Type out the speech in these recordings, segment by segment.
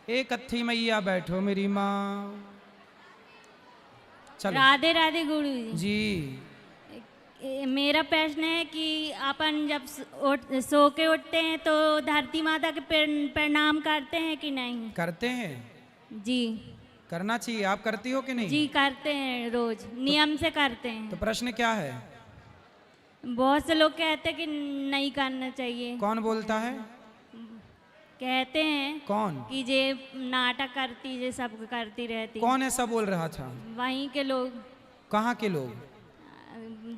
एक कत्थी मैया बैठो मेरी माँ। चलो। राधे राधे गुरु जी। जी। मेरा प्रश्न है कि अपन जब सो के उठते हैं तो धरती माता के प्रणाम करते हैं कि नहीं? करते हैं। जी। करना चाहिए। आप करती हो कि नहीं? जी करते हैं, रोज नियम से करते तो हैं। प्रश्न क्या है? बहुत से लोग कहते हैं कि नहीं करना चाहिए। कौन बोलता है? कहते हैं कौन? कि जे नाटक करती, जे सब करती रहती। कौन ऐसा बोल रहा था? वहीं के लोग। कहाँ के लोग?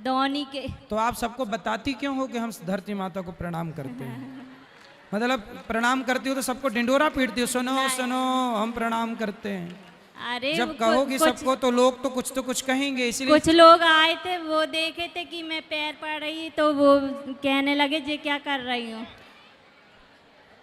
दौनी के। तो आप सबको बताती क्यों हो कि हम धरती माता को प्रणाम करते हैं? मतलब प्रणाम करती हो तो सबको ढिंडोरा पीटती हो, सुनो सुनो हम प्रणाम करते हैं। अरे जब कहोगी सबको तो लोग तो कुछ कहेंगे, इसलिए। कुछ लोग आए थे, वो देखे थे कि मैं पैर पड़ रही, तो वो कहने लगे जे क्या कर रही हूँ।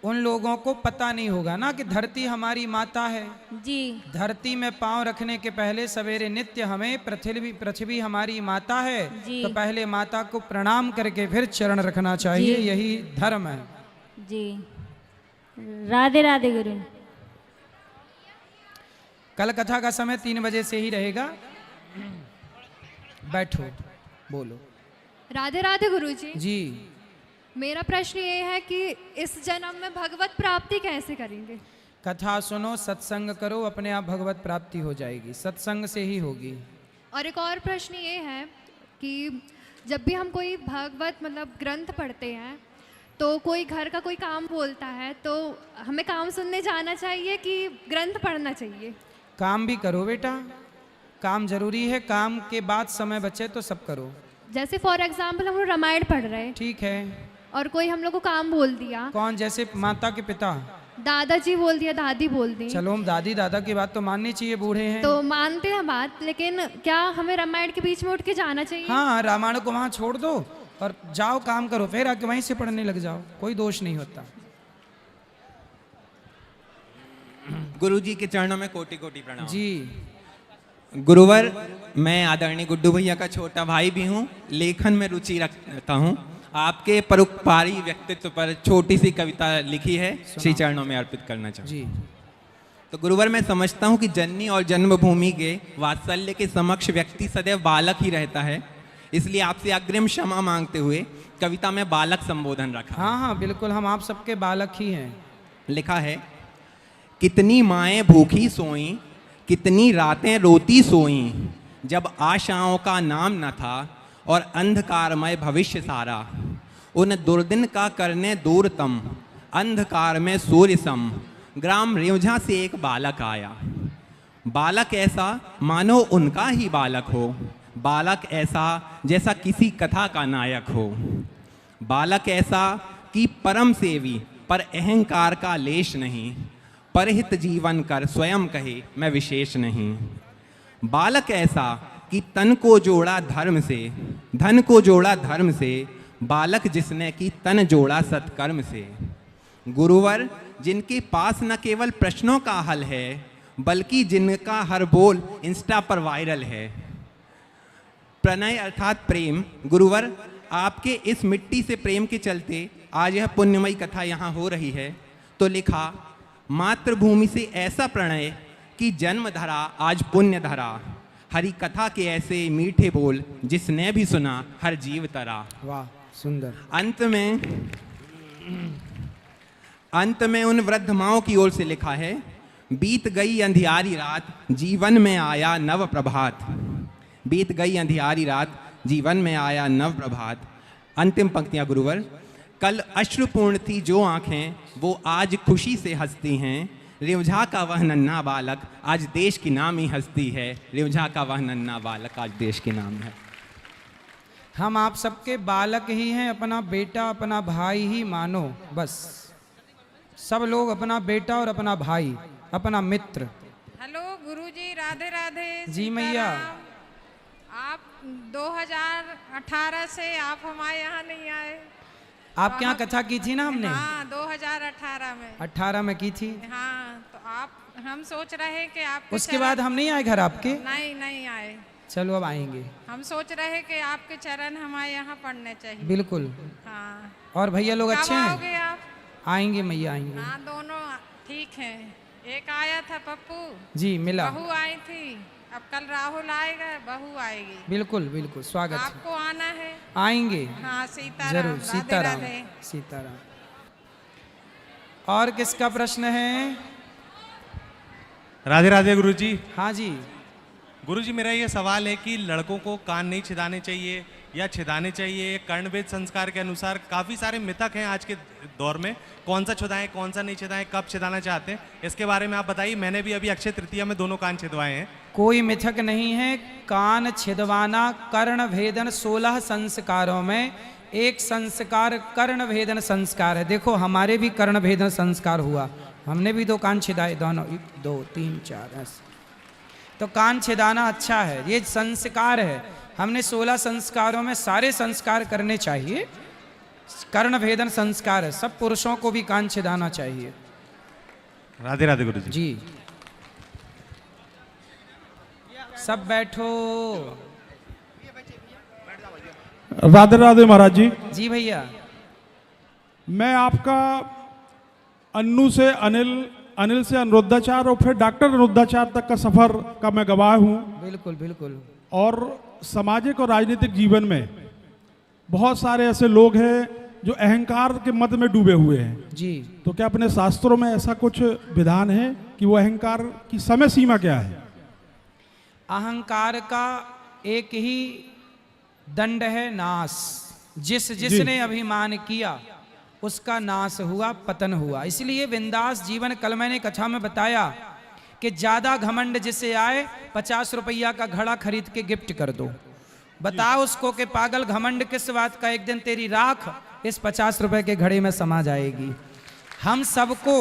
उन लोगों को पता नहीं होगा ना कि धरती हमारी माता है। जी। धरती में पांव रखने के पहले सवेरे नित्य हमें पृथ्वी हमारी माता है, तो पहले माता को प्रणाम करके फिर चरण रखना चाहिए, यही धर्म है। जी। राधे राधे गुरु। कल कथा का समय 3 बजे से ही रहेगा। बैठो, बोलो। राधे राधे गुरुजी। जी। मेरा प्रश्न ये है कि इस जन्म में भगवत प्राप्ति कैसे करेंगे? कथा सुनो, सत्संग करो, अपने आप भगवत प्राप्ति हो जाएगी, सत्संग से ही होगी। और एक और प्रश्न ये है कि जब भी हम कोई भागवत मतलब ग्रंथ पढ़ते हैं तो कोई घर का कोई काम बोलता है, तो हमें काम सुनने जाना चाहिए कि ग्रंथ पढ़ना चाहिए? काम भी करो बेटा, काम जरूरी है। काम के बाद समय बचे तो सब करो। जैसे फॉर एग्जाम्पल हम लोग रामायण पढ़ रहे हैं, ठीक है, और कोई हम लोग को काम बोल दिया। कौन? जैसे माता के पिता, दादाजी बोल दिया, दादी बोल दी। चलो हम दादी दादा की बात तो माननी चाहिए, बूढ़े हैं तो मानते हैं बात, लेकिन क्या हमें रामायण के बीच में उठ के जाना चाहिए? हाँ, रामायण को वहां छोड़ दो और जाओ काम करो, फिर आके वहीं से पढ़ने लग जाओ, कोई दोष नहीं होता। गुरु जी के चरणों में कोटि कोटि प्रणाम। जी। गुरुवर, मैं आदरणीय गुड्डू भैया का छोटा भाई भी हूँ, लेखन में रुचि रखता हूँ। आपके परोपकारी व्यक्तित्व पर छोटी सी कविता लिखी है, श्री चरणों में अर्पित करना चाहूँ। जी। तो गुरुवर, मैं समझता हूँ कि जननी और जन्मभूमि के वात्सल्य के समक्ष व्यक्ति सदैव बालक ही रहता है, इसलिए आपसे अग्रिम क्षमा मांगते हुए कविता में बालक संबोधन रखा। हाँ हाँ बिल्कुल, हम आप सबके बालक ही हैं। लिखा है, कितनी माएँ भूखी सोईं, कितनी रातें रोती सोईं, जब आशाओं का नाम न था और अंधकारमय भविष्य सारा। उन दुर्दिन का करने दूरतम, अंधकार में सूर्य सम, ग्राम रेवझा से एक बालक आया। बालक ऐसा मानो उनका ही बालक हो, बालक ऐसा जैसा किसी कथा का नायक हो, बालक ऐसा कि परम सेवी पर अहंकार का लेश नहीं, परहित जीवन कर स्वयं कहे मैं विशेष नहीं। बालक ऐसा कि तन को जोड़ा धर्म से, धन को जोड़ा धर्म से, बालक जिसने की तन जोड़ा सत्कर्म से। गुरुवर, जिनके पास न केवल प्रश्नों का हल है, बल्कि जिनका हर बोल इंस्टा पर वायरल है। प्रणय अर्थात प्रेम। गुरुवर, आपके इस मिट्टी से प्रेम के चलते आज यह पुण्यमयी कथा यहाँ हो रही है। तो लिखा, मातृभूमि से ऐसा प्रणय कि जन्म धरा आज पुण्य धरा, हरि कथा के ऐसे मीठे बोल जिसने भी सुना हर जीव तरा। वाह, सुंदर। अंत में उन वृद्ध माओं की ओर से लिखा है, बीत गई अंधियारी रात, जीवन में आया नव प्रभात। बीत गई अंधियारी रात, जीवन में आया नव प्रभात। अंतिम पंक्तियां गुरुवर, कल अश्रुपूर्ण थी जो आंखें, वो आज खुशी से हंसती हैं। रेवझा का वह नन्हा बालक आज देश की नामी हस्ती है। रेवझा का वह नन्हा बालक आज देश की नाम है। हम आप सबके बालक ही हैं, अपना बेटा अपना भाई ही मानो बस। सब लोग अपना बेटा और अपना भाई, अपना मित्र। हेलो गुरुजी, राधे राधे। जी मैया। आप 2018 से आप हमारे यहाँ नहीं आए। आपके यहाँ कथा की थी ना हमने? हाँ, 2018 में। 18 में की थी। हाँ, तो हम सोच रहे कि आप उसके बाद हम नहीं आए घर आपके? नहीं आए। चलो अब आएंगे। हम सोच रहे कि आपके चरण हमारे यहाँ पढ़ने चाहिए। बिल्कुल। हाँ। और भैया लोग अच्छे हैं? कब आओगे आप? आएंगे मैया, आएंगे। हाँ, दोनों ठीक हैं। एक आया था पप्पू, जी मिला। बहू आई थी, अब कल राहुल आएगा, बहू आएगी। बिल्कुल बिल्कुल स्वागत है। आपको आना है। आएंगे हाँ, सीताराम। जरूर। राधे सीताराम राधे। सीताराम। और किसका प्रश्न है? राधे राधे गुरुजी। हाँ जी। गुरुजी मेरा ये सवाल है कि लड़कों को कान नहीं छिदाने चाहिए या छिदाने चाहिए? कर्णवेद संस्कार के अनुसार काफ़ी सारे मिथक हैं आज के दौर में, कौन सा छिदाएं कौन सा नहीं छिदाएं, कब छिदाना चाहते हैं, इसके बारे में आप बताइए। मैंने भी अभी अक्षय तृतीया में दोनों कान छिदवाए हैं। कोई मिथक नहीं है। कान छिदवाना कर्ण भेदन 16 संस्कारों में एक संस्कार कर्ण भेदन संस्कार है। देखो हमारे भी कर्ण भेदन संस्कार हुआ, हमने भी 2 कान छिदाए, दोनों 2 3 4 ऐसे। तो कान छिदाना अच्छा है, ये संस्कार है। हमने 16 संस्कारों में सारे संस्कार करने चाहिए। कर्ण भेदन संस्कार है, सब पुरुषों को भी कान छिदाना चाहिए। राधे राधे गुरुजी। जी सब बैठो। राधे राधे महाराज जी। जी भैया। मैं आपका अन्नू से अनिल, अनिल से अनुरुद्धाचार्य और फिर डॉक्टर अनुरुद्धाचार्य तक का सफर का मैं गवाह हूँ। बिल्कुल बिल्कुल। और सामाजिक और राजनीतिक जीवन में बहुत सारे ऐसे लोग हैं जो अहंकार के मद में डूबे हुए हैं। जी। तो क्या अपने शास्त्रों में ऐसा कुछ विधान है कि वो अहंकार की समय सीमा क्या है? अहंकार का एक ही दंड है, नाश। जिसने अभिमान किया उसका नाश हुआ, पतन हुआ। इसलिए बिंदास जीवन, कल मैंने कथा में बताया कि ज्यादा घमंड जिसे आए 50 रुपया का घड़ा खरीद के गिफ्ट कर दो। बताओ उसको कि पागल घमंड किस बात का, एक दिन तेरी राख इस 50 रुपए के घड़े में समा जाएगी। हम सबको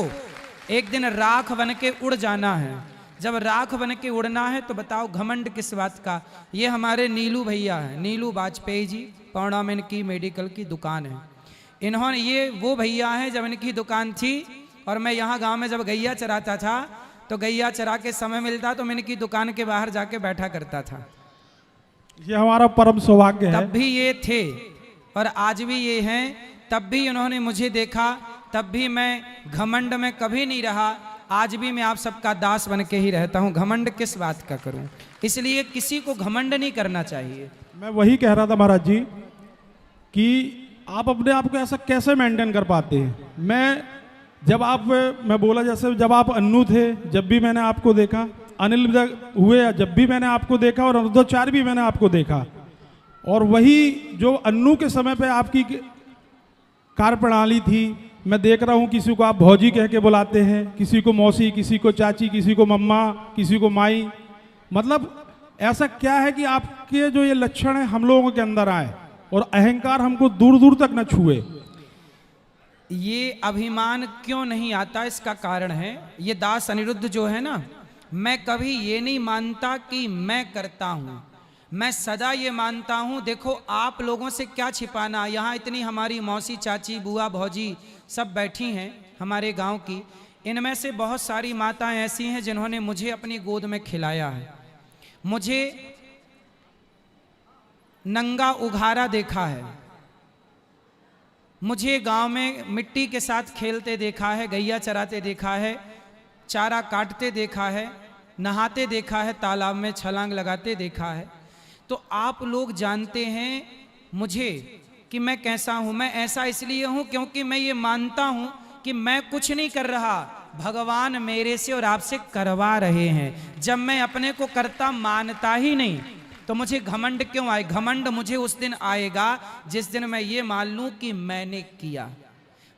एक दिन राख बन के उड़ जाना है। जब राख बन के उड़ना है तो बताओ घमंड किस बात का। ये हमारे नीलू भैया हैं, नीलू वाजपेयी जी, पौड़ा में इनकी मेडिकल की दुकान है। इन्होंने, ये वो भैया हैं जब इनकी दुकान थी और मैं यहाँ गांव में जब गैया चराता था तो गैया चरा के समय मिलता तो मैं इनकी दुकान के बाहर जाके बैठा करता था। ये हमारा परम सौभाग्य है। तब भी ये थे और आज भी ये हैं। तब भी उन्होंने मुझे देखा, तब भी मैं घमंड में कभी नहीं रहा। आज भी मैं आप सबका दास बन के ही रहता हूँ। घमंड किस बात का करूँ? इसलिए किसी को घमंड नहीं करना चाहिए। मैं वही कह रहा था महाराज जी कि आप अपने आप को ऐसा कैसे मेंटेन कर पाते हैं? मैं बोला जैसे जब आप अन्नू थे, जब भी मैंने आपको देखा, अनिल हुए जब भी मैंने आपको देखा, और अनुरुद्धाचार्य भी मैंने आपको देखा। और वही जो अन्नू के समय पे आपकी कार्य प्रणाली थी, मैं देख रहा हूँ किसी को आप भौजी कह के बुलाते हैं, किसी को मौसी, किसी को चाची, किसी को मम्मा, किसी को माई। मतलब ऐसा क्या है कि आपके जो ये लक्षण है हम लोगों के अंदर आए और अहंकार हमको दूर दूर तक न छुए? ये अभिमान क्यों नहीं आता, इसका कारण है ये दास अनिरुद्ध जो है ना, मैं कभी ये नहीं मानता कि मैं करता हूं। मैं सदा ये मानता हूं, देखो आप लोगों से क्या छिपाना। यहाँ इतनी हमारी मौसी, चाची, बुआ, भौजी सब बैठी हैं हमारे गांव की। इनमें से बहुत सारी माताएं ऐसी हैं जिन्होंने मुझे अपनी गोद में खिलाया है, मुझे नंगा उघारा देखा है, मुझे गांव में मिट्टी के साथ खेलते देखा है, गैया चराते देखा है, चारा काटते देखा है, नहाते देखा है, तालाब में छलांग लगाते देखा है। तो आप लोग जानते हैं मुझे कि मैं कैसा हूं। मैं ऐसा इसलिए हूं क्योंकि मैं ये मानता हूं कि मैं कुछ नहीं कर रहा, भगवान मेरे से और आपसे करवा रहे हैं। जब मैं अपने को करता मानता ही नहीं तो मुझे घमंड क्यों आए? घमंड मुझे उस दिन आएगा जिस दिन मैं ये मान लूं कि मैंने किया।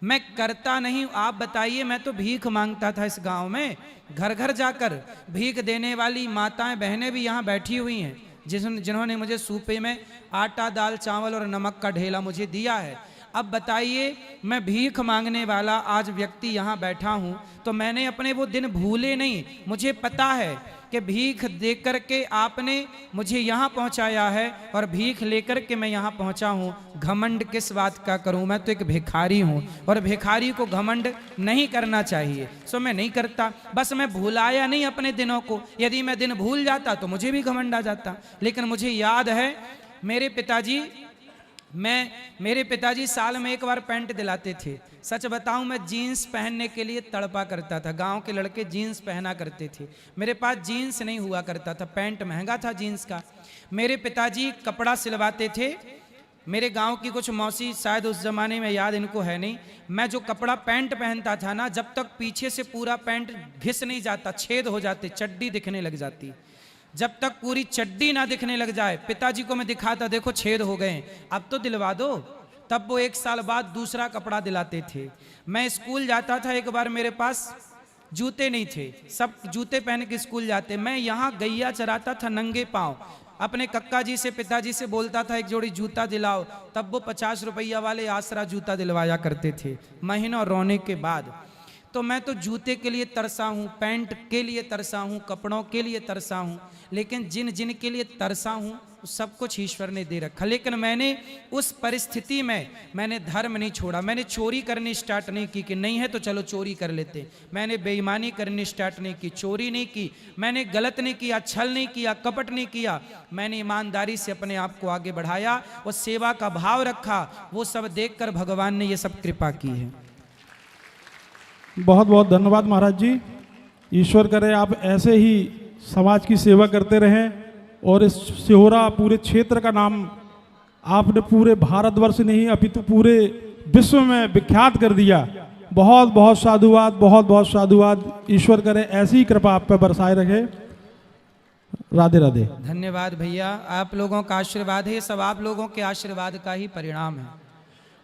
मैं करता नहीं। आप बताइए, मैं तो भीख मांगता था इस गांव में, घर घर जाकर भीख देने वाली माताएं बहनें भी यहाँ बैठी हुई हैं जिन्होंने मुझे सूपे में आटा, दाल, चावल और नमक का ढेला मुझे दिया है। अब बताइए, मैं भीख मांगने वाला आज व्यक्ति यहाँ बैठा हूँ तो मैंने अपने वो दिन भूले नहीं। मुझे पता है कि भीख दे करके आपने मुझे यहाँ पहुँचाया है और भीख लेकर के मैं यहाँ पहुँचा हूँ। घमंड किस बात का करूँ? मैं तो एक भिखारी हूँ और भिखारी को घमंड नहीं करना चाहिए। सो मैं नहीं करता, बस मैं भुलाया नहीं अपने दिनों को। यदि मैं दिन भूल जाता तो मुझे भी घमंड आ जाता। लेकिन मुझे याद है मेरे पिताजी मेरे पिताजी साल में एक बार पैंट दिलाते थे। सच बताऊं, मैं जीन्स पहनने के लिए तड़पा करता था। गांव के लड़के जीन्स पहना करते थे, मेरे पास जीन्स नहीं हुआ करता था, पैंट महंगा था जीन्स का। मेरे पिताजी कपड़ा सिलवाते थे। मेरे गांव की कुछ मौसी, शायद उस ज़माने में याद इनको है नहीं, मैं जो कपड़ा पैंट पहनता था ना, जब तक पीछे से पूरा पैंट घिस नहीं जाता, छेद हो जाते, चड्डी दिखने लग जाती। जब तक पूरी चड्डी ना दिखने लग जाए, पिताजी को मैं दिखाता, देखो छेद हो गए, अब तो दिलवा दो। तब वो 1 साल बाद दूसरा कपड़ा दिलाते थे। मैं स्कूल जाता था, एक बार मेरे पास जूते नहीं थे, सब जूते पहन के स्कूल जाते। मैं यहाँ गैया चराता था नंगे पाँव, अपने कक्का जी से, पिताजी से बोलता था एक जोड़ी जूता दिलाओ। तब वो 50 रुपया वाले आसरा जूता दिलवाया करते थे, महीनों रोने के बाद। तो मैं तो जूते के लिए तरसा हूँ, पैंट के लिए तरसा हूँ, कपड़ों के लिए तरसा हूँ, लेकिन जिन जिन के लिए तरसा हूँ सब कुछ ईश्वर ने दे रखा। लेकिन मैंने उस परिस्थिति में मैंने धर्म नहीं छोड़ा। मैंने चोरी करनी स्टार्ट नहीं की कि नहीं है तो चलो चोरी कर लेते। मैंने बेईमानी करनी स्टार्ट नहीं की, चोरी नहीं की, मैंने गलत नहीं किया, छल नहीं किया, कपट नहीं किया। मैंने ईमानदारी से अपने आप को आगे बढ़ाया और सेवा का भाव रखा। वो सब देखकर भगवान ने ये सब कृपा की है। बहुत बहुत धन्यवाद महाराज जी। ईश्वर करे आप ऐसे ही समाज की सेवा करते रहें और इस सिहोरा पूरे क्षेत्र का नाम आपने पूरे भारतवर्ष नहीं अपितु पूरे विश्व में विख्यात कर दिया। बहुत बहुत साधुवाद, बहुत बहुत साधुवाद। ईश्वर करे ऐसी ही कृपा आप पे बरसाए रखे। राधे राधे। धन्यवाद भैया, आप लोगों का आशीर्वाद है, सब आप लोगों के आशीर्वाद का ही परिणाम है।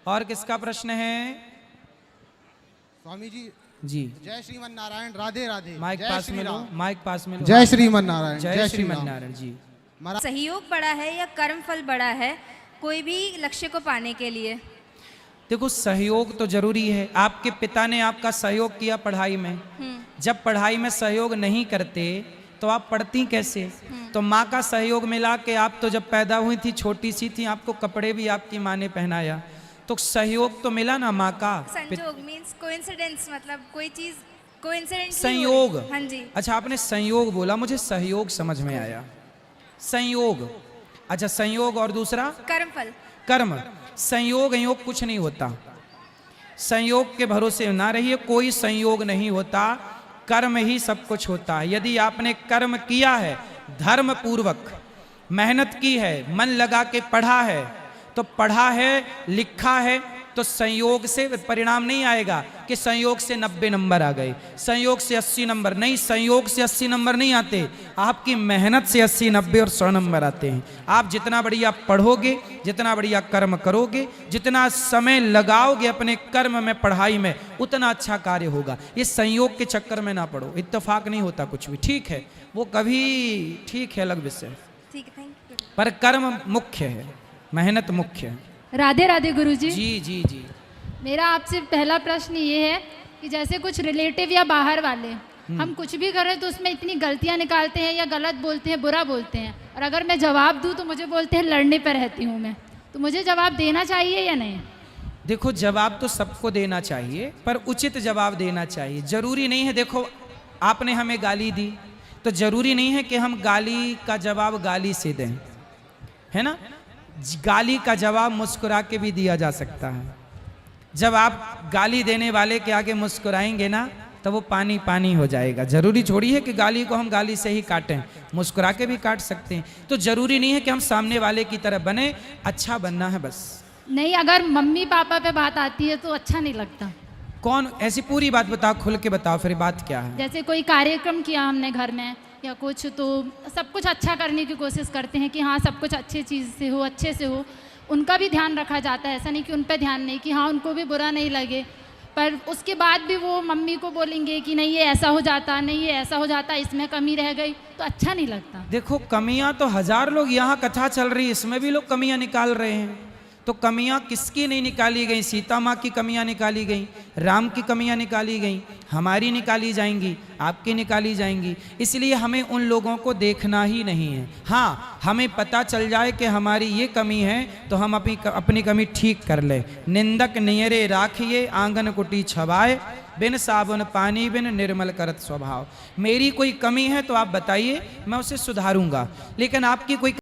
और किसका प्रश्न है? स्वामी जी जी, जय श्रीमन नारायण। राधे राधे। माइक पास में लो, माइक पास में लो। जय श्रीमन नारायण। जय श्रीमन नारायण जी। सहयोग बड़ा है या कर्म फल बड़ा है कोई भी लक्ष्य को पाने के लिए? देखो, सहयोग तो जरूरी है। आपके पिता ने आपका सहयोग किया पढ़ाई में, जब पढ़ाई में सहयोग नहीं करते तो आप पढ़ती कैसे? तो माँ का सहयोग मिला कि आप तो जब पैदा हुई थी छोटी सी थी, आपको कपड़े भी आपकी माँ ने पहनाया, तो सहयोग तो मिला ना माँ का। संयोग मींस कोइंसिडेंस, मतलब कोई चीज कोइंसिडेंस। संयोग। हाँ जी। अच्छा, आपने संयोग बोला, मुझे सहयोग समझ में आया। संयोग, अच्छा संयोग और दूसरा कर्म फल। कर्म। संयोग योग कुछ नहीं होता, संयोग के भरोसे ना रहिए, कोई संयोग नहीं होता, कर्म ही सब कुछ होता है। यदि आपने कर्म किया है, धर्म पूर्वक मेहनत की है, मन लगा के पढ़ा है, तो पढ़ा है, लिखा है, तो संयोग से परिणाम नहीं आएगा कि संयोग से 90 नंबर आ गए, संयोग से 80 नंबर नहीं। संयोग से 80 नंबर नहीं आते, आपकी मेहनत से 80, 90 और 100 नंबर आते हैं। आप जितना बढ़िया पढ़ोगे, जितना बढ़िया कर्म करोगे, जितना समय लगाओगे अपने कर्म में, पढ़ाई में, उतना अच्छा कार्य होगा। ये संयोग के चक्कर में ना पड़ो, इत्तेफाक नहीं होता कुछ भी। ठीक है, वो कभी ठीक है, अलग विषय, ठीक है, थैंक यू। पर कर्म मुख्य है, मेहनत मुख्य है। राधे राधे गुरुजी। जी जी जी। मेरा आपसे पहला प्रश्न ये है कि जैसे कुछ रिलेटिव या बाहर वाले हम कुछ भी करें तो उसमें इतनी गलतियां निकालते हैं या गलत बोलते हैं, बुरा बोलते हैं, और अगर मैं जवाब दूं तो मुझे बोलते हैं लड़ने पर रहती हूं मैं, तो मुझे जवाब देना चाहिए या नहीं? देखो, जवाब तो सबको देना चाहिए, पर उचित जवाब देना चाहिए। जरूरी नहीं है, देखो आपने हमें गाली दी तो जरूरी नहीं है कि हम गाली का जवाब गाली से दें, है ना। गाली का जवाब मुस्कुरा के भी दिया जा सकता है। जब आप गाली देने वाले के आगे मुस्कुराएंगे ना, तो वो पानी पानी हो जाएगा। जरूरी छोड़ी है कि गाली को हम गाली से ही काटें, मुस्कुरा के भी काट सकते हैं। तो जरूरी नहीं है कि हम सामने वाले की तरह बने, अच्छा बनना है बस। नहीं, अगर मम्मी पापा पे बात आती है तो अच्छा नहीं लगता। कौन? ऐसी पूरी बात बताओ, खुल के बताओ, फिर बात क्या है। जैसे कोई कार्यक्रम किया हमने घर में या कुछ, तो सब कुछ अच्छा करने की कोशिश करते हैं कि हाँ सब कुछ अच्छे चीज़ से हो, अच्छे से हो, उनका भी ध्यान रखा जाता है। ऐसा नहीं कि उन पर ध्यान नहीं, कि हाँ उनको भी बुरा नहीं लगे, पर उसके बाद भी वो मम्मी को बोलेंगे कि नहीं ये ऐसा हो जाता, नहीं ये ऐसा हो जाता, इसमें कमी रह गई, तो अच्छा नहीं लगता। देखो, कमियां तो 1000 लोग, यहाँ कथा चल रही, इसमें भी लोग कमियां निकाल रहे हैं। तो कमियां किसकी नहीं निकाली गई? सीता माँ की कमियां निकाली गई, राम की कमियां निकाली गई, हमारी निकाली जाएंगी, आपकी निकाली जाएंगी। इसलिए हमें उन लोगों को देखना ही नहीं है। हाँ, हमें पता चल जाए कि हमारी ये कमी है तो हम अपनी कमी ठीक कर ले। निंदक नियरे राखिए, आंगन कुटी छवाए, बिन साबुन पानी बिन निर्मल करत स्वभाव। मेरी कोई कमी है तो आप बताइए, मैं उसे सुधारूंगा, लेकिन आपकी कोई